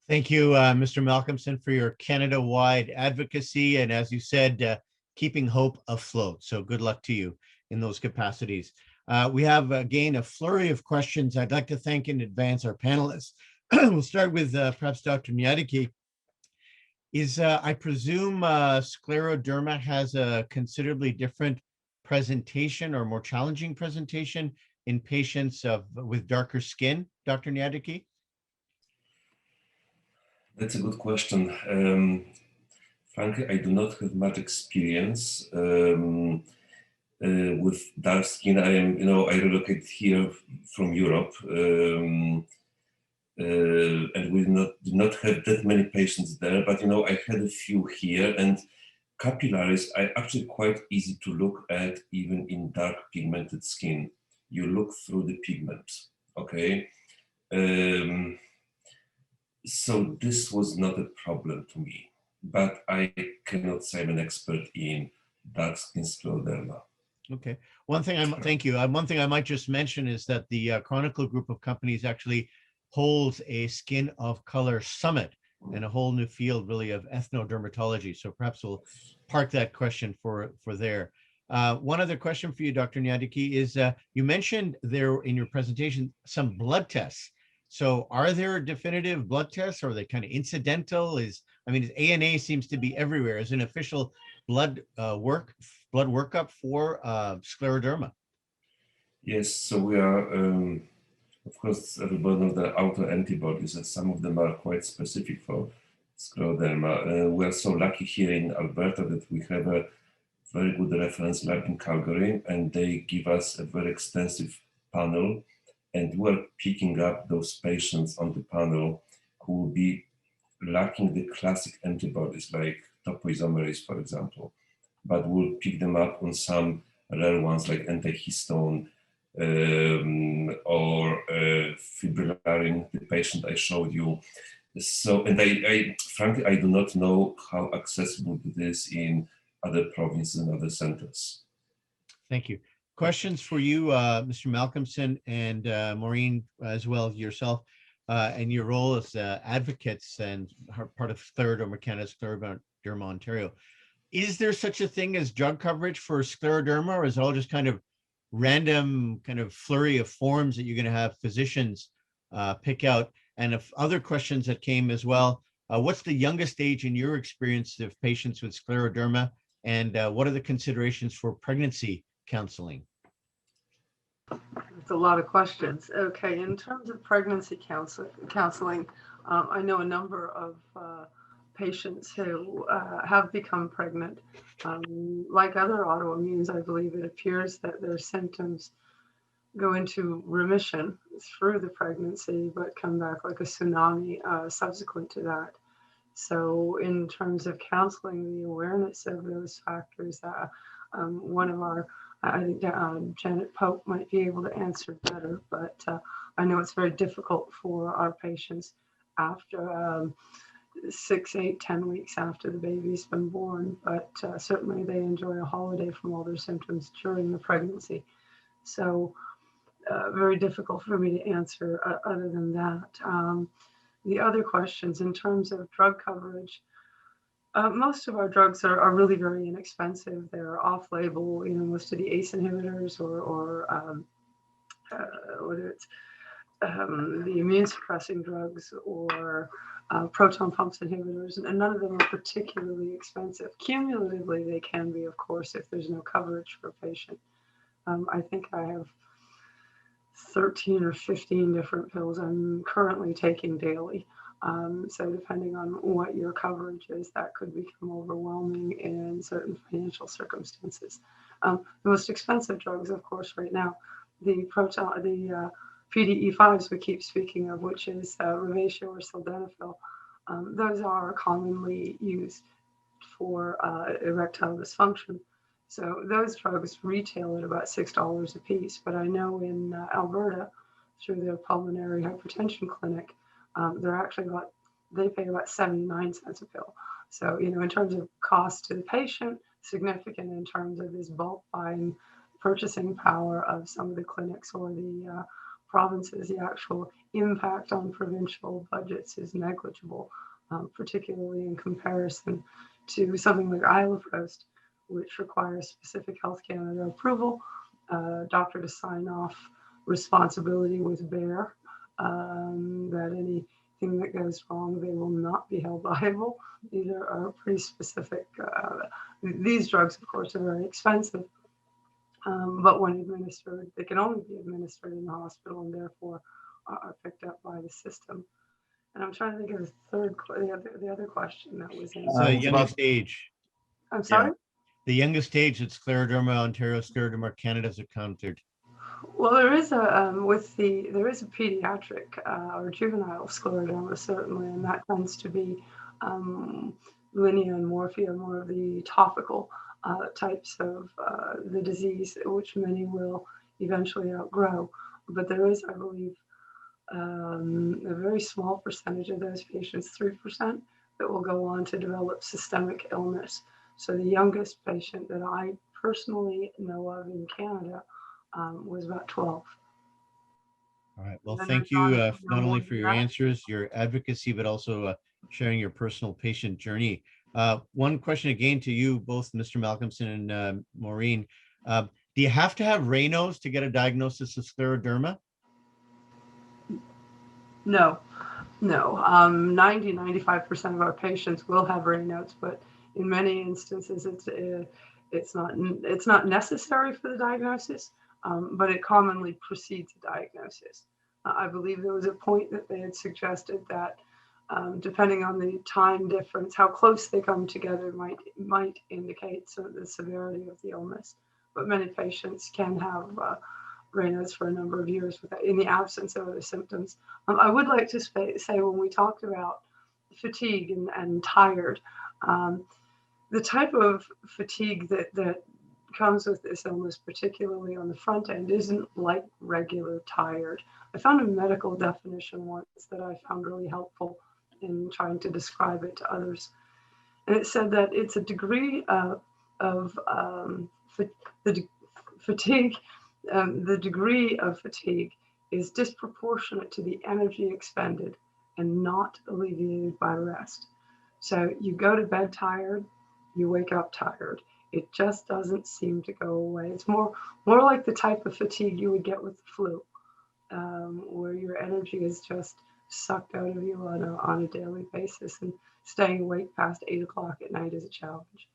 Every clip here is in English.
Thank you, Mr. Malcolmson, for your Canada-wide advocacy and, as you said, keeping hope afloat. So good luck to you in those capacities. We have, again, a flurry of questions. I'd like to thank in advance our panelists. We'll start with perhaps Dr. Gniadecki. I presume scleroderma has a considerably different presentation or more challenging presentation in patients with darker skin, Dr. Gniadecki? That's a good question. Frankly, I do not have much experience with dark skin. I relocated here from Europe, and we did not have that many patients there. But I had a few here, and capillaries are actually quite easy to look at, even in dark pigmented skin. You look through the pigment, okay? So this was not a problem to me, but I cannot say I'm an expert in dark skin scleroderma. Okay. Thank you. One thing I might just mention is that the Chronicle group of companies actually holds a Skin of Color Summit and a whole new field really of ethnodermatology. So perhaps we'll park that question for there. One other question for you, Dr. Gniadecki, is you mentioned there in your presentation some blood tests. So are there definitive blood tests, or are they kind of incidental? ANA seems to be everywhere as an official blood workup for scleroderma. Yes, so we are, of course, everybody knows the autoantibodies, and some of them are quite specific for scleroderma. We are so lucky here in Alberta that we have a very good reference lab in Calgary, and they give us a very extensive panel, and we're picking up those patients on the panel who will be lacking the classic antibodies like topoisomerase, for example, but we'll pick them up on some rare ones like antihistone or fibrillary, the patient I showed you. So, and I frankly, I do not know how accessible it is in other provinces and other centers. Thank you. Questions for you, Mr. Malcolmson, and Maureen, as well as yourself, and your role as advocates and part of Scleroderma Canada, Scleroderma Ontario. Is there such a thing as drug coverage for scleroderma, or is it all just kind of random kind of flurry of forms that you're going to have physicians pick out? And if other questions that came as well, what's the youngest age in your experience of patients with scleroderma, and what are the considerations for pregnancy counseling? It's a lot of questions. Okay, in terms of pregnancy counseling, I know a number of patients who have become pregnant. Like other autoimmunes, I believe it appears that their symptoms go into remission through the pregnancy, but come back like a tsunami subsequent to that. So in terms of counseling, the awareness of those factors, one of our, I think Janet Pope might be able to answer better, but I know it's very difficult for our patients after 6, 8, 10 weeks after the baby's been born, but certainly they enjoy a holiday from all their symptoms during the pregnancy. So very difficult for me to answer other than that. The other questions in terms of drug coverage, most of our drugs are really very inexpensive. They're off-label, most of the ACE inhibitors or whether it's the immune suppressing drugs or proton pumps inhibitors, and none of them are particularly expensive. Cumulatively, they can be, of course, if there's no coverage for a patient. I think I have 13 or 15 different pills I'm currently taking daily. So depending on what your coverage is, that could become overwhelming in certain financial circumstances. The most expensive drugs, of course, right now, the PDE5s we keep speaking of, which is Revatio or sildenafil. Those are commonly used for erectile dysfunction. So those drugs retail at about $6 a piece. But I know in Alberta, through the pulmonary hypertension clinic, they pay about 79 cents a pill. So, in terms of cost to the patient, significant in terms of this bulk buying purchasing power of some of the clinics or the provinces, the actual impact on provincial budgets is negligible, particularly in comparison to something like Isle of Coast, which requires specific Health Canada approval, doctor to sign off, responsibility with bear, that anything that goes wrong, they will not be held liable. These are pretty specific. These drugs, of course, are very expensive, but when administered, they can only be administered in the hospital and therefore are picked up by the system. And I'm trying to think of the other question that was in. It's the youngest age. I'm sorry? The youngest age that Scleroderma Ontario, Scleroderma Canada has encountered. Well, there is a pediatric or juvenile scleroderma certainly, and that tends to be linea and morphia, more of the topical types of the disease, which many will eventually outgrow. But there is, I believe, a very small percentage of those patients, 3%, that will go on to develop systemic illness. So the youngest patient that I personally know of in Canada was about 12. All right. Well, And thank there's you no not more only than for your that. answers, your advocacy, but also sharing your personal patient journey. One question again to you, both Mr. Malcolmson and Maureen. Do you have to have Raynaud's to get a diagnosis of scleroderma? No. 95% of our patients will have Raynaud's, but in many instances, it's not necessary for the diagnosis, but it commonly precedes a diagnosis. I believe there was a point that they had suggested that depending on the time difference, how close they come together might indicate the severity of the illness. But many patients can have Raynaud's for a number of years in the absence of other symptoms. I would like to say when we talked about fatigue and tired, the type of fatigue that comes with this illness, particularly on the front end, isn't like regular tired. I found a medical definition once that I found really helpful in trying to describe it to others. And it said that it's a degree of fatigue. The degree of fatigue is disproportionate to the energy expended and not alleviated by rest. So you go to bed tired, you wake up tired. It just doesn't seem to go away. It's more like the type of fatigue you would get with the flu, where your energy is just sucked out of you on a daily basis, and staying awake past 8 o'clock at night is a challenge.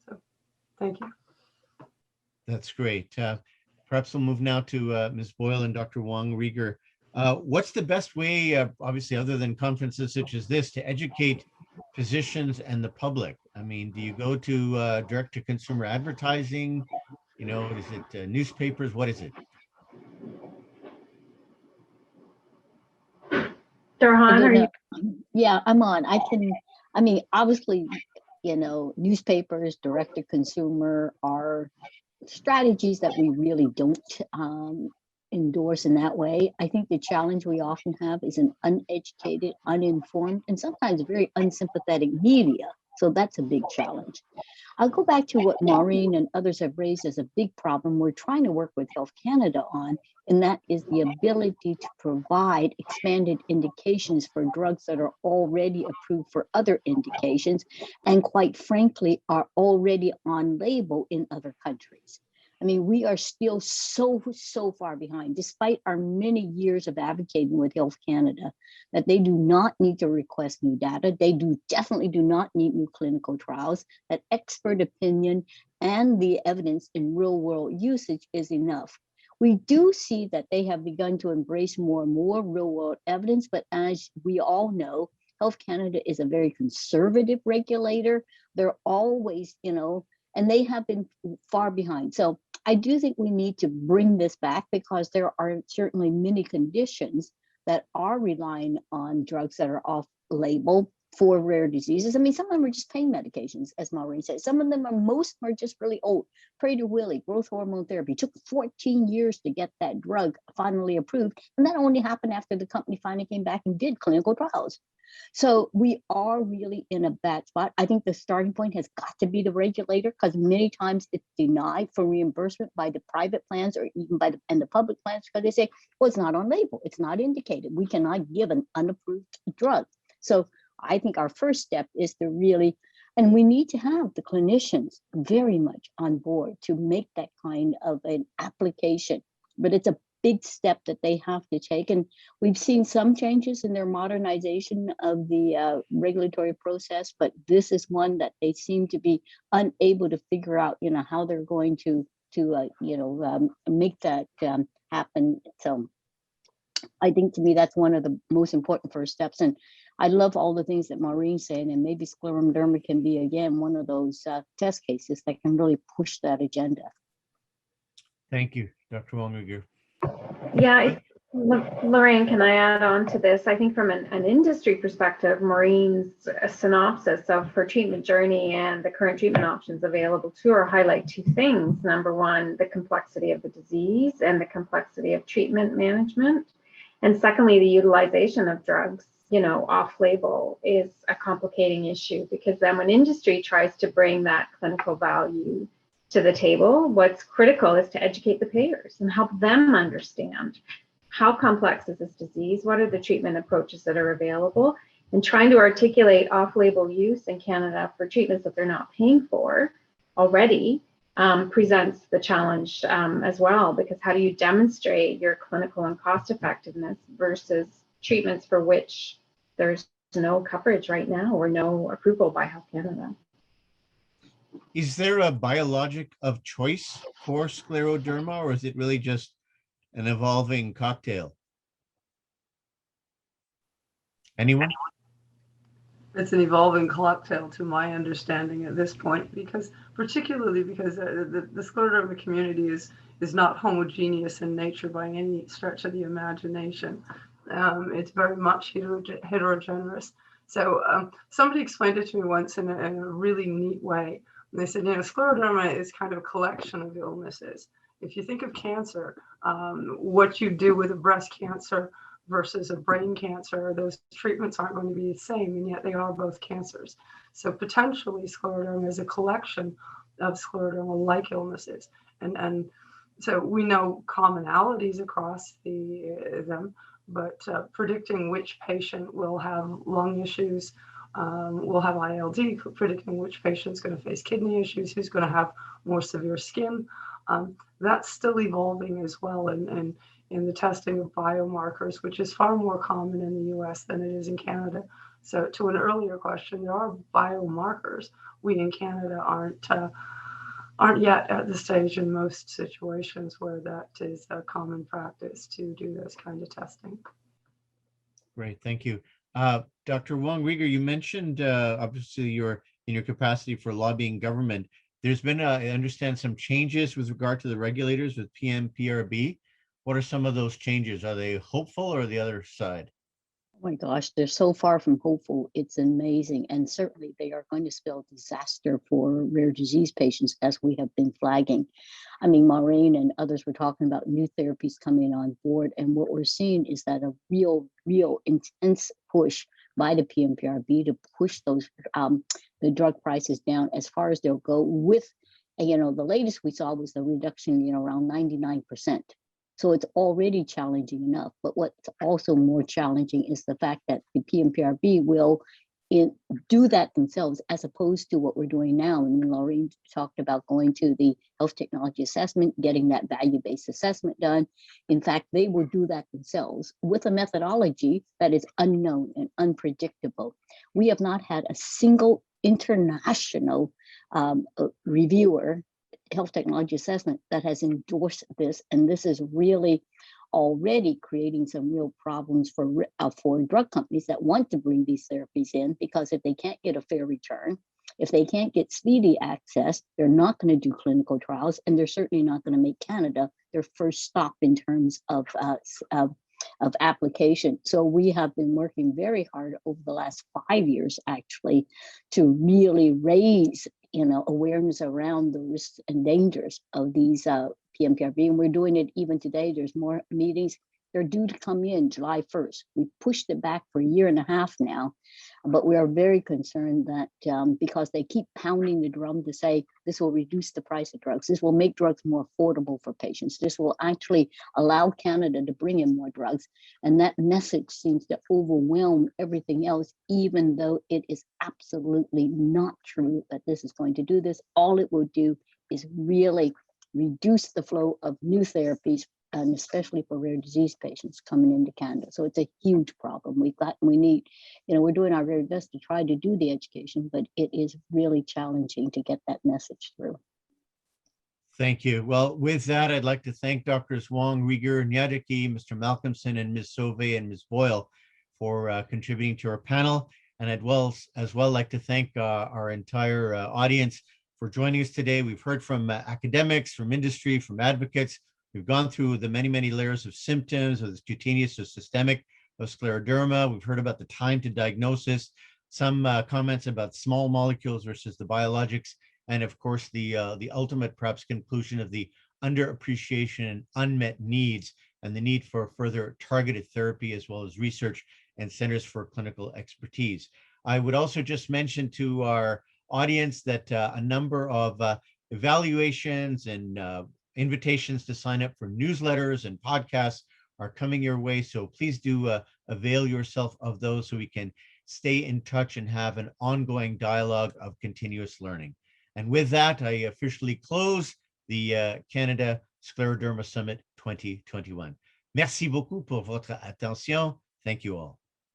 So thank you. That's great. Perhaps we'll move now to Ms. Boyle and Dr. Wong-Rieger. What's the best way, obviously, other than conferences such as this, to educate physicians and the public? I mean, do you go to direct-to-consumer advertising? You know, is it newspapers? What is it? Durhane, are you? Yeah, I'm on. Obviously, newspapers, direct to consumer are strategies that we really don't endorse in that way. I think the challenge we often have is an uneducated, uninformed, and sometimes very unsympathetic media. So that's a big challenge. I'll go back to what Maureen and others have raised as a big problem we're trying to work with Health Canada on, and that is the ability to provide expanded indications for drugs that are already approved for other indications, and quite frankly, are already on label in other countries. I mean, we are still so far behind, despite our many years of advocating with Health Canada, that they do not need to request new data. They definitely do not need new clinical trials, that expert opinion and the evidence in real world usage is enough. We do see that they have begun to embrace more and more real world evidence, but as we all know, Health Canada is a very conservative regulator. They're always, and they have been far behind. So I do think we need to bring this back, because there are certainly many conditions that are relying on drugs that are off label. for rare diseases. I mean, some of them are just pain medications, as Maureen said. Some of them most are just really old. Prader-Willi, growth hormone therapy, took 14 years to get that drug finally approved. And that only happened after the company finally came back and did clinical trials. So we are really in a bad spot. I think the starting point has got to be the regulator, because many times it's denied for reimbursement by the private plans or even by the public plans, because they say, well, it's not on label, it's not indicated. We cannot give an unapproved drug. So I think our first step is to really, and we need to have the clinicians very much on board to make that kind of an application. But it's a big step that they have to take. And we've seen some changes in their modernization of the regulatory process, but this is one that they seem to be unable to figure out, how they're going to make that happen. So I think to me, that's one of the most important first steps. And I love all the things that Maureen's saying, and maybe Scleroderma can be, again, one of those test cases that can really push that agenda. Thank you, Dr. Wong-Rieger. Yeah, Lorraine, can I add on to this? I think from an industry perspective, Maureen's synopsis of her treatment journey and the current treatment options available to her highlight two things. Number one, the complexity of the disease and the complexity of treatment management. And secondly, the utilization of drugs, off-label is a complicating issue, because then when industry tries to bring that clinical value to the table, what's critical is to educate the payers and help them understand how complex is this disease, what are the treatment approaches that are available, and trying to articulate off-label use in Canada for treatments that they're not paying for already presents the challenge as well, because how do you demonstrate your clinical and cost effectiveness versus treatments for which there's no coverage right now or no approval by Health Canada? Is there a biologic of choice for scleroderma, or is it really just an evolving cocktail? Anyone? It's an evolving cocktail, to my understanding at this point, particularly because the scleroderma community is not homogeneous in nature by any stretch of the imagination. It's very much heterogeneous. So somebody explained it to me once in a really neat way. And they said, scleroderma is kind of a collection of illnesses. If you think of cancer, what you do with a breast cancer versus a brain cancer, those treatments aren't going to be the same, and yet they are both cancers. So potentially scleroderma is a collection of scleroderma-like illnesses. And so we know commonalities across them, but predicting which patient will have lung issues, will have ILD, predicting which patient's going to face kidney issues, who's going to have more severe skin, that's still evolving as well. And in the testing of biomarkers, which is far more common in the US than it is in Canada. So to an earlier question, there are biomarkers. We in Canada aren't yet at the stage in most situations where that is a common practice to do this kind of testing. Great, thank you. Dr. Wong-Rieger, you mentioned obviously in your capacity for lobbying government. There's been, I understand, some changes with regard to the regulators with PMPRB. What are some of those changes? Are they hopeful or the other side? Oh my gosh, they're so far from hopeful. It's amazing. And certainly they are going to spell disaster for rare disease patients, as we have been flagging. I mean, Maureen and others were talking about new therapies coming on board. And what we're seeing is that a real intense push by the PMPRB to push those the drug prices down as far as they'll go with, the latest we saw was the reduction, around 99%. So it's already challenging enough. But what's also more challenging is the fact that the PMPRB will do that themselves, as opposed to what we're doing now. And Lorraine talked about going to the health technology assessment, getting that value-based assessment done. In fact, they will do that themselves with a methodology that is unknown and unpredictable. We have not had a single international reviewer, health technology assessment, that has endorsed this, and this is really already creating some real problems for drug companies that want to bring these therapies in, because if they can't get a fair return, if they can't get speedy access, they're not going to do clinical trials, and they're certainly not going to make Canada their first stop in terms of of application. So we have been working very hard over the last 5 years, actually, to really raise, awareness around the risks and dangers of these PMPRV. And we're doing it even today. There's more meetings. They're due to come in July 1st. We pushed it back for a year and a half now, but we are very concerned that because they keep pounding the drum to say this will reduce the price of drugs, this will make drugs more affordable for patients, this will actually allow Canada to bring in more drugs. And that message seems to overwhelm everything else, even though it is absolutely not true that this is going to do this. All it will do is really reduce the flow of new therapies, and especially for rare disease patients coming into Canada. So it's a huge problem. We need, we're doing our very best to try to do the education, but it is really challenging to get that message through. Thank you. Well, with that, I'd like to thank Drs. Wong-Rieger, Gniadecki, Mr. Malcolmson, and Ms. Sauvé and Ms. Boyle for contributing to our panel. And I'd as well like to thank our entire audience for joining us today. We've heard from academics, from industry, from advocates. We've gone through the many, many layers of symptoms, whether it's cutaneous or systemic, of scleroderma. We've heard about the time to diagnosis, some comments about small molecules versus the biologics, and of course, the ultimate perhaps conclusion of the underappreciation and unmet needs and the need for further targeted therapy, as well as research and centers for clinical expertise. I would also just mention to our audience that a number of evaluations and invitations to sign up for newsletters and podcasts are coming your way. So please do avail yourself of those so we can stay in touch and have an ongoing dialogue of continuous learning. And with that, I officially close the Canada Scleroderma Summit 2021. Merci beaucoup pour votre attention. Thank you all.